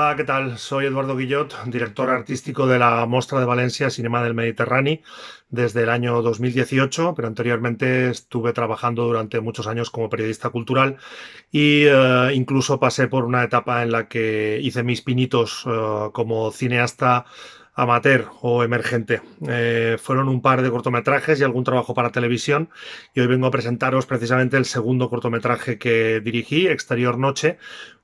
Hola, ¿qué tal? Soy Eduardo Guillot, director artístico de la Mostra de Valencia Cinema del Mediterrani desde el año 2018, pero anteriormente estuve trabajando durante muchos años como periodista cultural y incluso pasé por una etapa en la que hice mis pinitos como cineasta amateur o emergente. Fueron un par de cortometrajes y algún trabajo para televisión y hoy vengo a presentaros precisamente el segundo cortometraje que dirigí, Exterior Noche,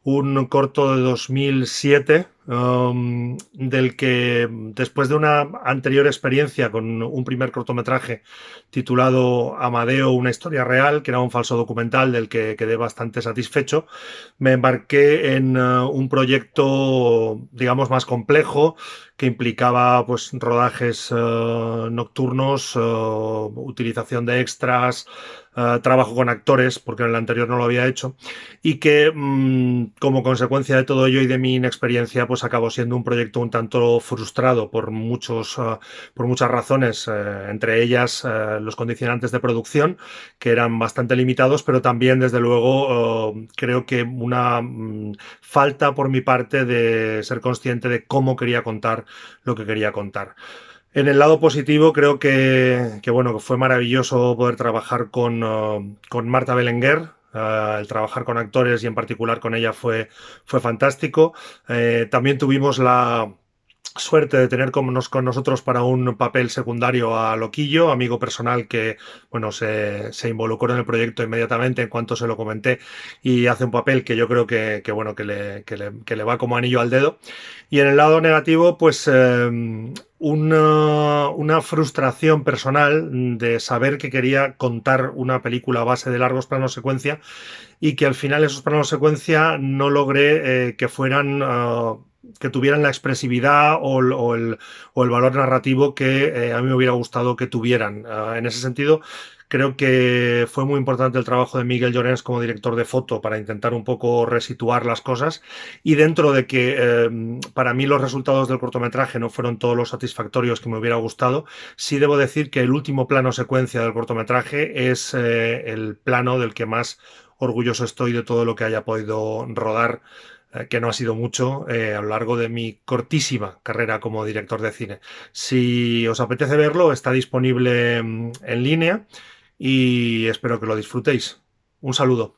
un corto de 2007, del que después de una anterior experiencia con un primer cortometraje titulado Amadeo, una historia real, que era un falso documental del que quedé bastante satisfecho, me embarqué en un proyecto, digamos, más complejo, que implicaba pues rodajes nocturnos, utilización de extras, trabajo con actores, porque en el anterior no lo había hecho, y que como consecuencia de todo ello y de mi inexperiencia, pues acabó siendo un proyecto un tanto frustrado por muchas razones, entre ellas los condicionantes de producción, que eran bastante limitados, pero también, desde luego, creo que una falta por mi parte de ser consciente de cómo quería contar lo que quería contar. En el lado positivo, creo bueno, que fue maravilloso poder trabajar con Marta Belenguer. El trabajar con actores y en particular con ella fue fantástico. También tuvimos la suerte de tener con nosotros para un papel secundario a Loquillo, amigo personal que bueno, se involucró en el proyecto inmediatamente en cuanto se lo comenté, y hace un papel que yo creo bueno, que le va como anillo al dedo. Y en el lado negativo, pues una frustración personal de saber que quería contar una película a base de largos planos secuencia y que al final esos planos secuencia no logré que fueran que tuvieran la expresividad o el valor narrativo que a mí me hubiera gustado que tuvieran. En ese sentido, creo que fue muy importante el trabajo de Miguel Llorens como director de foto para intentar un poco resituar las cosas, y dentro de que para mí los resultados del cortometraje no fueron todos los satisfactorios que me hubiera gustado, sí debo decir que el último plano secuencia del cortometraje es el plano del que más orgulloso estoy de todo lo que haya podido rodar, que no ha sido mucho, a lo largo de mi cortísima carrera como director de cine. Si os apetece verlo, está disponible en línea y espero que lo disfrutéis. Un saludo.